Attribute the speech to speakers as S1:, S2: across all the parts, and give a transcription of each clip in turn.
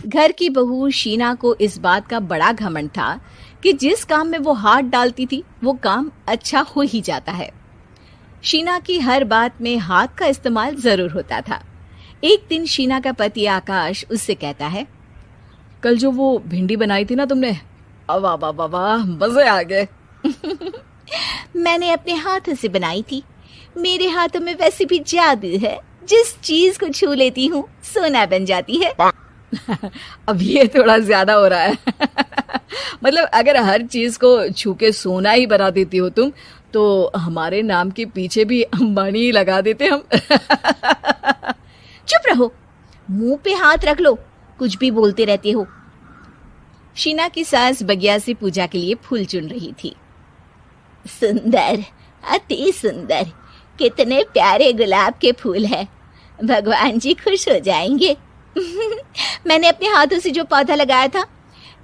S1: घर की बहू शीना को इस बात का बड़ा घमंड था कि जिस काम में वो हाथ डालती थी वो काम अच्छा हो ही जाता है। शीना की हर बात में हाथ का इस्तेमाल जरूर होता था। एक दिन शीना का पति आकाश उससे कहता है,
S2: कल जो वो भिंडी बनाई थी ना तुमने, वाह वाह वाह वाह, मजे आ गए।
S1: मैंने अपने हाथों से बनाई थी। मेरे हाथों में वैसे भी जादू है, जिस चीज को छू लेती हूँ सोना बन जाती है।
S2: अब ये थोड़ा ज्यादा हो रहा है। मतलब अगर हर चीज को छू के सोना ही बना देती हो तुम, तो हमारे नाम के पीछे भी अंबानी लगा देते हम।
S1: चुप रहो, मुंह पे हाथ रख लो, कुछ भी बोलते रहते हो। शीना की सास बगिया से पूजा के लिए फूल चुन रही थी। सुंदर, अति सुंदर, कितने प्यारे गुलाब के फूल हैं। भगवान जी खुश हो जाएंगे। मैंने अपने हाथों से जो पौधा लगाया था,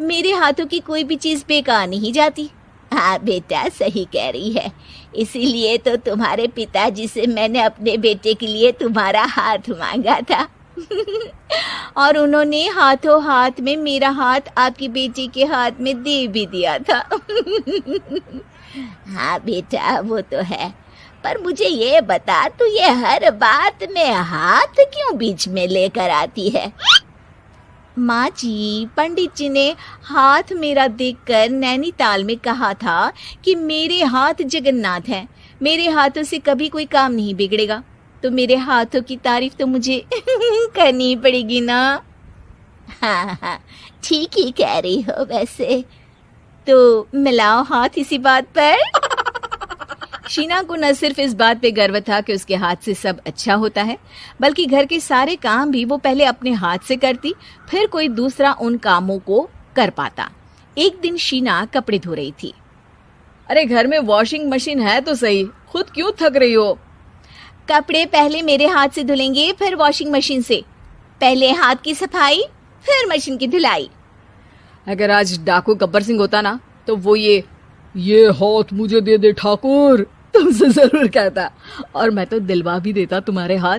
S1: मेरे हाथों की कोई भी चीज बेकार नहीं जाती। हाँ बेटा, सही कह रही है। इसीलिए तो तुम्हारे पिताजी से मैंने अपने बेटे के लिए तुम्हारा हाथ मांगा था। और उन्होंने हाथों हाथ में मेरा हाथ आपकी बेटी के हाथ में दे भी दिया था। हाँ बेटा, वो तो है, पर मुझे ये बता, तू ये हर बात में हाथ क्यों बीच में लेकर आती है? माँ जी, पंडित जी ने हाथ मेरा देखकर नैनीताल में कहा था कि मेरे हाथ जगन्नाथ हैं, मेरे हाथों से कभी कोई काम नहीं बिगड़ेगा, तो मेरे हाथों की तारीफ तो मुझे करनी पड़ेगी ना। हाँ हाँ, ठीक ही कह रही हो। वैसे तो मिलाओ हाथ इसी बात पर। शीना को न सिर्फ इस बात पे गर्व था कि उसके हाथ से सब अच्छा होता है, बल्कि घर के सारे काम भी वो पहले अपने हाथ से करती, फिर कोई दूसरा उन कामों को कर पाता। एक दिन शीना कपड़े धो रही थी।
S2: अरे घर में वॉशिंग मशीन है तो सही, खुद क्यों थक रही हो?
S1: कपड़े पहले मेरे हाथ से धुलेंगे, फिर वॉशिंग मशीन से। पहले हाथ की सफाई, फिर मशीन की धुलाई।
S2: अगर आज डाकू गब्बर सिंह होता ना, तो वो ये हाथ मुझे दे दे ठाकुर तुमसे जरूर कहता, और मैं तो दिलवा भी देता तुम्हारे हाथ।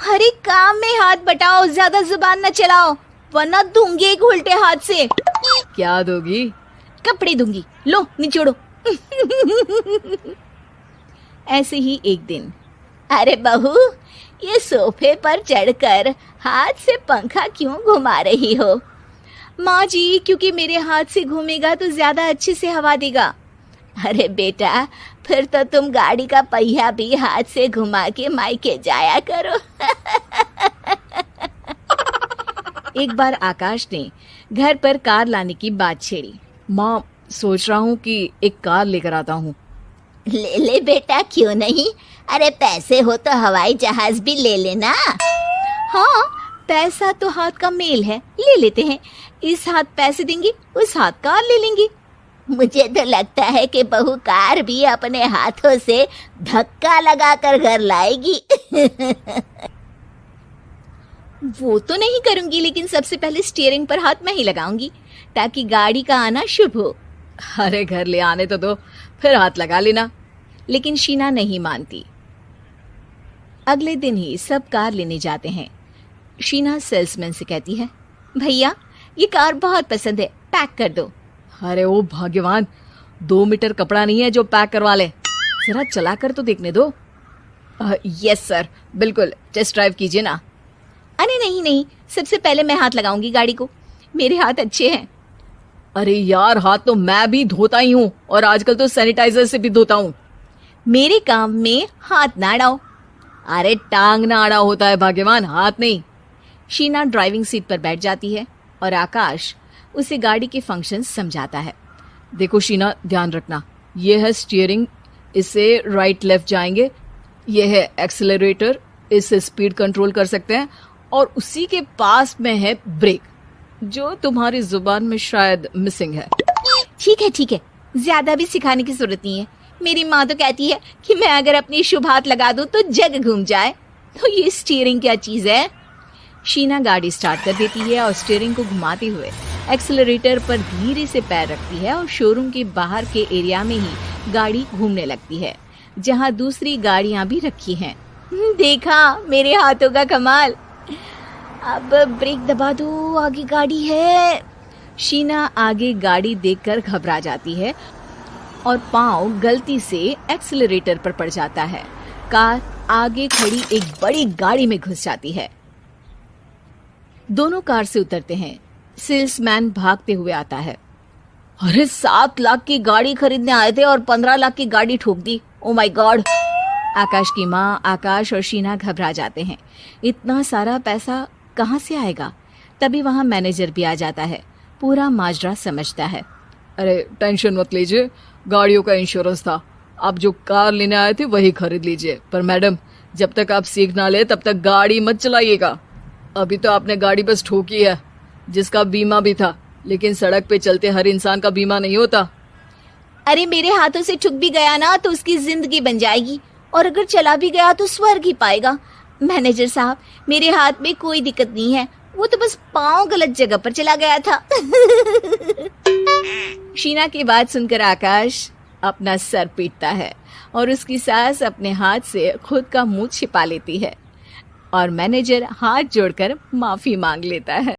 S1: हर एक काम में हाथ बटाओ, ज्यादा जुबान न चलाओ, वरना दूंगी एक उल्टे हाथ से।
S2: क्या दोगी?
S1: कपड़े दूंगी, लो निचोड़ो। ऐसे ही एक दिन, अरे बहू, ये सोफे पर चढ़कर हाथ से पंखा क्यों घुमा रही हो? माँ जी, क्योंकि मेरे हाथ से घूमेगा तो ज्यादा अच्छे से हवा देगा। अरे बेटा, फिर तो तुम गाड़ी का पहिया भी हाथ से घुमा के मायके जाया करो। एक बार आकाश ने घर पर कार लाने की बात छेड़ी।
S2: माँ, सोच रहा हूँ कि एक कार लेकर आता हूँ।
S1: ले ले बेटा, क्यों नहीं? अरे पैसे हो तो हवाई जहाज भी ले लेना। हाँ, पैसा तो हाथ का मेल है, ले लेते हैं। इस हाथ पैसे देंगी, उस हाथ कार ले लेंगी। मुझे तो लगता है कि बहू कार भी अपने हाथों से धक्का लगाकर घर लाएगी। वो तो नहीं करूंगी, लेकिन सबसे पहले स्टीयरिंग पर हाथ मैं ही लगाऊंगी, ताकि गाड़ी का आना शुभ हो।
S2: अरे घर ले आने तो दो, फिर हाथ लगा लेना।
S1: लेकिन शीना नहीं मानती। अगले दिन ही सब कार लेने जाते हैं। शीना सेल्समैन से कहती है, भैया ये कार बहुत पसंद है, पैक कर दो।
S2: अरे ओ भाग्यवान, 2 मीटर कपड़ा नहीं है जो पैक करवा ले, जरा चला कर तो देखने दो। यस सर, बिल्कुल, टेस्ट ड्राइव कीजिए ना।
S1: अरे नहीं नहीं, सबसे पहले मैं हाथ लगाऊंगी गाड़ी को, मेरे हाथ अच्छे हैं।
S2: अरे यार, हाथ तो मैं भी धोता ही हूँ, और आजकल तो सैनिटाइजर से भी धोता हूँ।
S1: मेरे काम में हाथ ना अड़ाओ।
S2: अरे टांग ना अड़ा होता है भाग्यवान, हाथ नहीं।
S1: शीना ड्राइविंग सीट पर बैठ जाती है और आकाश उसे गाड़ी के फंक्शंस समझाता है।
S2: देखो शीना, ध्यान रखना, ये है स्टीयरिंग, इससे राइट लेफ्ट जाएंगे। ये है एक्सेलरेटर, इससे स्पीड कंट्रोल कर सकते हैं, और उसी के पास में है ब्रेक, जो तुम्हारी जुबान में शायद मिसिंग है।
S1: ठीक है, ज्यादा भी सिखाने की जरूरत नहीं है। मेरी माँ तो कहती है कि मैं अगर अपनी शुभ हाथ लगा दूं तो जग घूम जाए, तो ये स्टीयरिंग क्या चीज है? शीना गाड़ी स्टार्ट कर देती है और स्टीयरिंग को घुमाते हुए एक्सेलरेटर पर धीरे से पैर रखती है, और शोरूम के बाहर के एरिया में ही गाड़ी घूमने लगती है, जहाँ दूसरी गाड़ियां भी रखी हैं। देखा मेरे हाथों का कमाल। अब ब्रेक दबा दो, आगे गाड़ी है।
S2: शीना आगे गाड़ी देखकर घबरा जाती है और पाँव गलती से एक्सीलरेटर पर पड़ जाता है। कार आगे खड़ी एक बड़ी गाड़ी में घुस जाती है। दोनों कार से उतरते हैं। सेल्समैन भागते हुए आता है। अरे 7 लाख की गाड़ी खरीदने आए थे और 15 लाख की गाड़ी ठोक दी। Oh my God. आकाश की माँ, आकाश और शीना घबरा जाते हैं। इतना सारा पैसा कहाँ से आएगा? तभी वहां मैनेजर भी आ जाता है। पूरा माजरा समझता है। अरे टेंशन मत लीजिए, गाड़ियों का इंश्योरेंस था। आप जो कार लेने आए थे वही खरीद लीजिए। पर मैडम, जब तक आप सीख ना ले तब तक गाड़ी मत चलाइएगा। अभी तो आपने गाड़ी बस ठोकी है, जिसका बीमा भी था, लेकिन सड़क पे चलते हर इंसान का बीमा नहीं होता।
S1: अरे मेरे हाथों से ठुक भी गया ना तो उसकी जिंदगी बन जाएगी, और अगर चला भी गया तो स्वर्ग ही पाएगा। मैनेजर साहब, मेरे हाथ में कोई दिक्कत नहीं है, वो तो बस पाँव गलत जगह पर चला गया था।
S2: शीना की बात सुनकर आकाश अपना सर पीटता है और उसकी सास अपने हाथ से खुद का मुंह छिपा लेती है और मैनेजर हाथ जोड़कर माफी मांग लेता है।